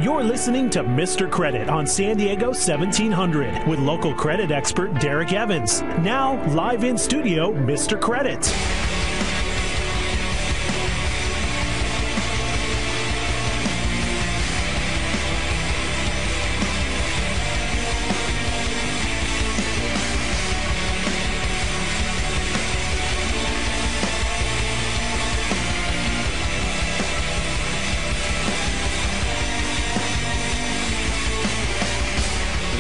You're listening to Mr. Credit on San Diego 1700 with local credit expert Derek Evans. Now, live in studio, Mr. Credit.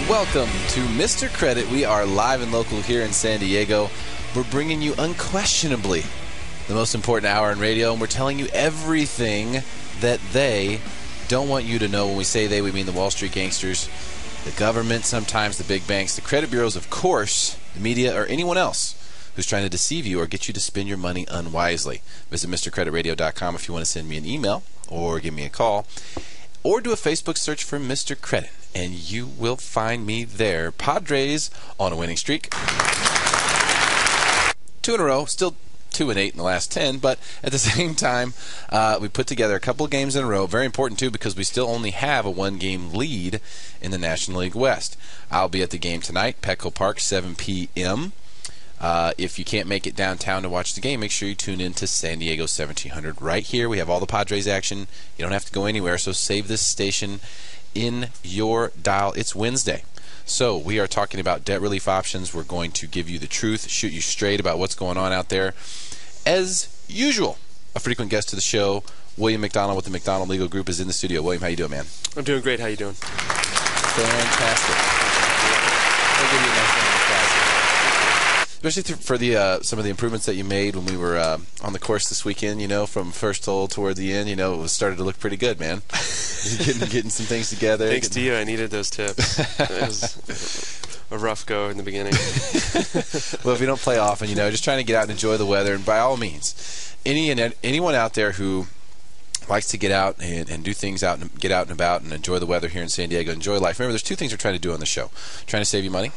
Welcome to Mr. Credit. We are live and local here in San Diego. We're bringing you unquestionably the most important hour in radio, and we're telling you everything that they don't want you to know. When we say they, we mean the Wall Street gangsters, the government, sometimes the big banks, the credit bureaus, of course, the media, or anyone else who's trying to deceive you or get you to spend your money unwisely. Visit MrCreditRadio.com if you want to send me an email or give me a call, or do a Facebook search for Mr. Credit, and you will find me there. Padres on a winning streak. 2 in a row, still 2-8 in the last 10, but at the same time, we put together a couple of games in a row. Very important, too, because we still only have a 1-game lead in the National League West. I'll be at the game tonight, Petco Park, 7 p.m. If you can't make it downtown to watch the game, make sure you tune in to San Diego 1700 right here. We have all the Padres action. You don't have to go anywhere, so save this station in your dial. It's Wednesday. So we are talking about debt relief options. We're going to give you the truth, shoot you straight about what's going on out there. As usual, a frequent guest to the show, William McDonald with the McDonald Legal Group, is in the studio. William, how you doing, man? I'm doing great. How you doing? Fantastic. I'll give you a nice round of applause. Especially for the some of the improvements that you made when we were on the course this weekend, you know, from first hole toward the end, you know, it started to look pretty good, man. getting some things together. Thanks to you. I needed those tips. It was a rough go in the beginning. Well, if you don't play often, you know, just trying to get out and enjoy the weather. And by all means, anyone out there who likes to get out and do things out and get out and about and enjoy the weather here in San Diego, enjoy life. Remember, there's 2 things we're trying to do on the show. Trying to save you money,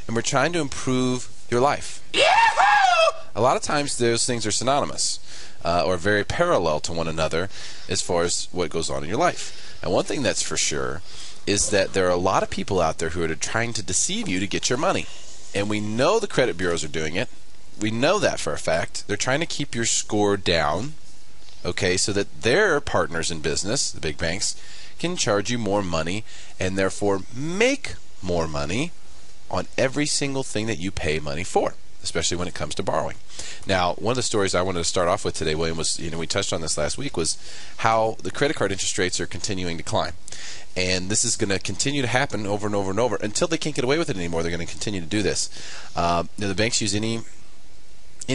and we're trying to improve your life. Yahoo! A lot of times those things are synonymous or very parallel to one another as far as what goes on in your life. And one thing that's for sure is that there are a lot of people out there who are trying to deceive you to get your money. And we know the credit bureaus are doing it. We know that for a fact. They're trying to keep your score down, okay, so that their partners in business, the big banks, can charge you more money and therefore make more money on every single thing that you pay money for, especially when it comes to borrowing. Now, one of the stories I wanted to start off with today, William, was, you know, we touched on this last week, was how the credit card interest rates are continuing to climb. And this is going to continue to happen over and over and over until they can't get away with it anymore. They're going to continue to do this. The banks use any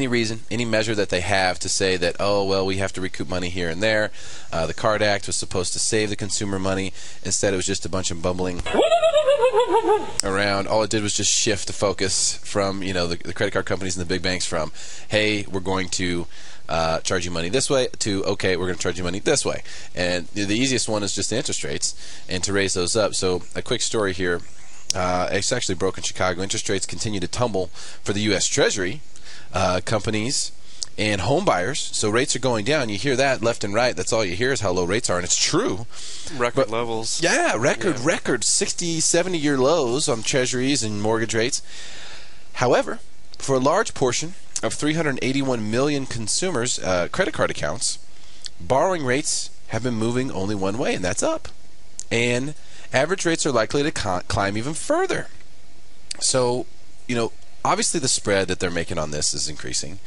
reason, any measure that they have to say that, oh, well, we have to recoup money here and there. The Card Act was supposed to save the consumer money. Instead, it was just a bunch of bumbling around. All it did was just shift the focus from, you know, the credit card companies and the big banks from, hey, we're going to charge you money this way, to, okay, we're going to charge you money this way. And the easiest one is just the interest rates and to raise those up. So a quick story here. It's actually broke in Chicago. Interest rates continue to tumble for the U.S. Treasury companies and home buyers. So rates are going down. You hear that left and right. That's all you hear is how low rates are, and it's true. Record levels. Yeah, record 60, 70-year lows on treasuries and mortgage rates. However, for a large portion of 381 million consumers' credit card accounts, borrowing rates have been moving only one way, and that's up. And average rates are likely to climb even further. So, you know, obviously the spread that they're making on this is increasing,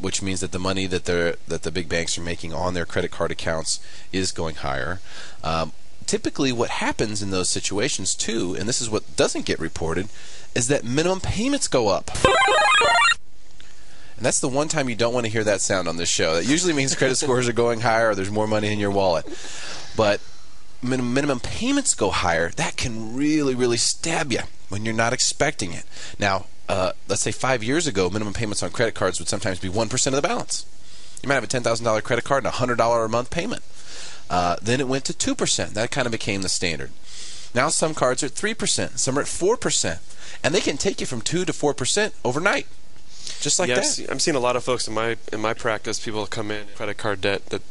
which means that the money that the big banks are making on their credit card accounts is going higher. Typically what happens in those situations too, and this is what doesn't get reported, is that minimum payments go up. And that's the one time you don't want to hear that sound on this show. That usually means credit scores are going higher or there's more money in your wallet. But minimum payments go higher, that can really, really stab you when you're not expecting it. Now, let's say 5 years ago, minimum payments on credit cards would sometimes be 1% of the balance. You might have a $10,000 credit card and a $100 a month payment. Then it went to 2%. That kind of became the standard. Now some cards are at 3%, some are at 4%, and they can take you from 2 to 4% overnight, just like that. I'm seeing a lot of folks in my practice. People come in credit card debt that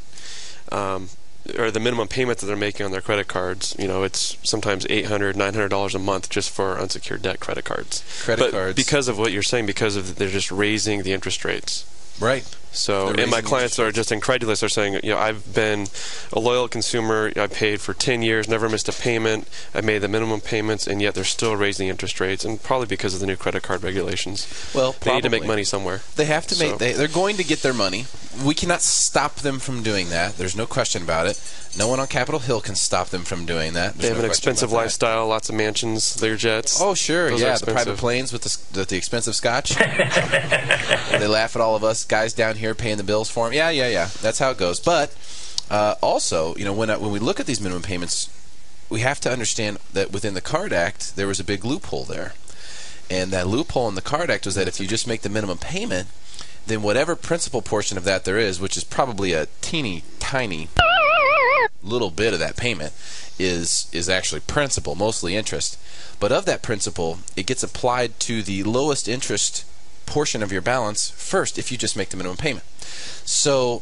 or the minimum payment that they're making on their credit cards, it's sometimes $800, $900 a month just for unsecured debt credit cards. Credit cards. Because of what you're saying, because of they're just raising the interest rates. Right. So, and my clients are just incredulous. They're saying, I've been a loyal consumer. I paid for 10 years, never missed a payment. I made the minimum payments, and yet they're still raising interest rates, and probably because of the new credit card regulations. Well, they need to make money somewhere. They have to make. They're going to get their money. We cannot stop them from doing that. There's no question about it. No one on Capitol Hill can stop them from doing that. They have an expensive lifestyle, lots of mansions, their jets. Oh, sure, yeah, the private planes with the expensive scotch. They laugh at all of us guys down here paying the bills for them. Yeah. That's how it goes. But also, when we look at these minimum payments, we have to understand that within the Card Act, there was a big loophole there. And that loophole in the Card Act was that if you just make the minimum payment, then whatever principal portion of that there is, which is probably a teeny tiny little bit of that payment, is actually principal, mostly interest. But of that principal, it gets applied to the lowest interest portion of your balance first if you just make the minimum payment. So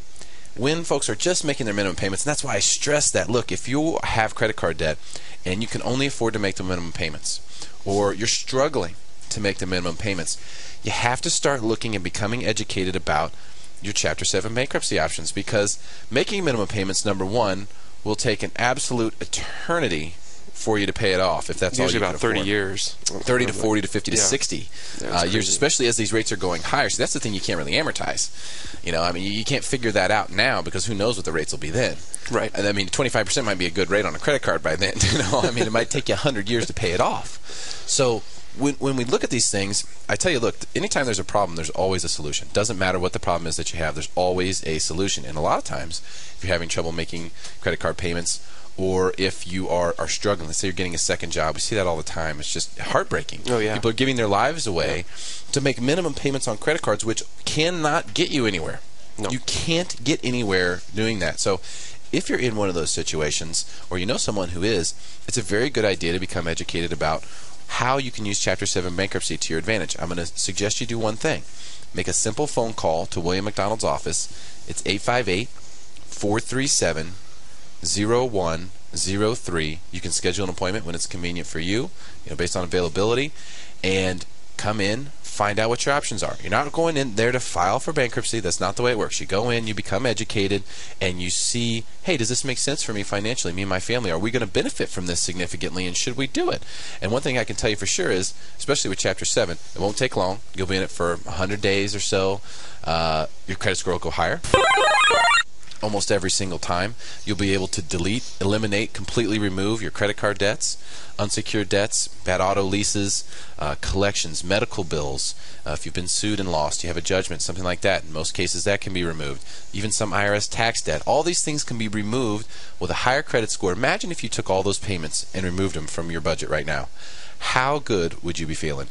when folks are just making their minimum payments, and that's why I stress that, look, if you have credit card debt and you can only afford to make the minimum payments, or you're struggling to make the minimum payments, you have to start looking and becoming educated about your Chapter 7 bankruptcy options, because making minimum payments, number one, will take an absolute eternity for you to pay it off, if that's usually all you about can 30 afford. years. 30 to 40 to 50 to 60 years, especially as these rates are going higher. So that's the thing you can't really amortize. You can't figure that out now, because who knows what the rates will be then. Right. And 25% might be a good rate on a credit card by then. It might take you 100 years to pay it off. So when we look at these things, I tell you, look, anytime there's a problem, there's always a solution. Doesn't matter what the problem is that you have, there's always a solution. And a lot of times, if you're having trouble making credit card payments, or if you are struggling, let's say you're getting a second job, we see that all the time. It's just heartbreaking. Oh, yeah. People are giving their lives away to make minimum payments on credit cards, which cannot get you anywhere. No. You can't get anywhere doing that. So if you're in one of those situations, or you know someone who is, it's a very good idea to become educated about how you can use Chapter 7 bankruptcy to your advantage. I'm going to suggest you do one thing. Make a simple phone call to William McDonald's office. It's 858-437-0103. You can schedule an appointment when it's convenient for you, based on availability, and come in, find out what your options are. You're not going in there to file for bankruptcy. That's not the way it works. You go in, you become educated, and you see, hey, does this make sense for me financially, me and my family? Are we going to benefit from this significantly, and should we do it? And one thing I can tell you for sure is, especially with Chapter 7, it won't take long. You'll be in it for 100 days or so. Your credit score will go higher. Almost every single time. You'll be able to delete, eliminate, completely remove your credit card debts, unsecured debts, bad auto leases, collections, medical bills. If you've been sued and lost, you have a judgment, something like that. In most cases, that can be removed. Even some IRS tax debt. All these things can be removed with a higher credit score. Imagine if you took all those payments and removed them from your budget right now. How good would you be feeling?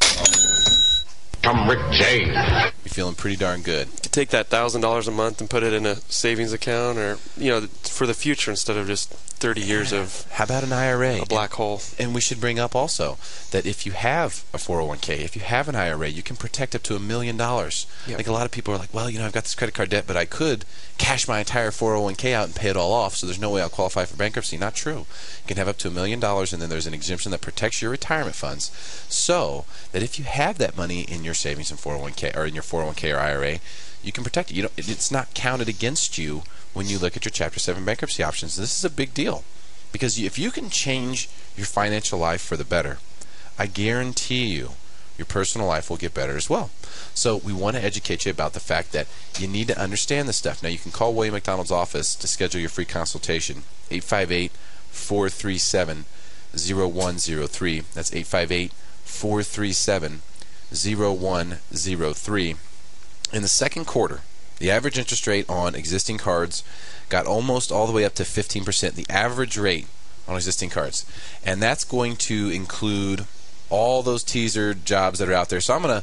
I'm Rick James. Be feeling pretty darn good. Take that $1,000 a month and put it in a savings account, or for the future, instead of just 30 years of how about an IRA? A black hole. And we should bring up also that if you have a 401k, if you have an IRA, you can protect up to $1 million. Yep. Like a lot of people are like, well, I've got this credit card debt, but I could cash my entire 401k out and pay it all off, so there's no way I'll qualify for bankruptcy. Not true. You can have up to $1 million, and then there's an exemption that protects your retirement funds, so that if you have that money in your savings in 401k or in your 401k or IRA, you can protect it. It's not counted against you when you look at your Chapter 7 bankruptcy options. This is a big deal, because if you can change your financial life for the better, I guarantee you your personal life will get better as well. So we want to educate you about the fact that you need to understand this stuff. Now, you can call William McDonald's office to schedule your free consultation, 858-437-0103. That's 858-437-0103. In the second quarter, the average interest rate on existing cards got almost all the way up to 15%, the average rate on existing cards. And that's going to include all those teaser jobs that are out there. So I'm going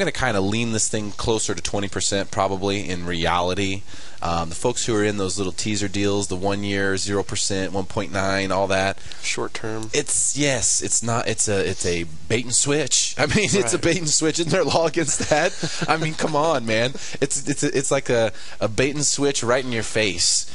to kind of lean this thing closer to 20% probably in reality. The folks who are in those little teaser deals, the 1 year, 0%, 1.9, all that. Short term. It's a bait and switch. I mean, it's a bait and switch. Isn't there law against that? I mean, come on, man. It's like a bait and switch right in your face.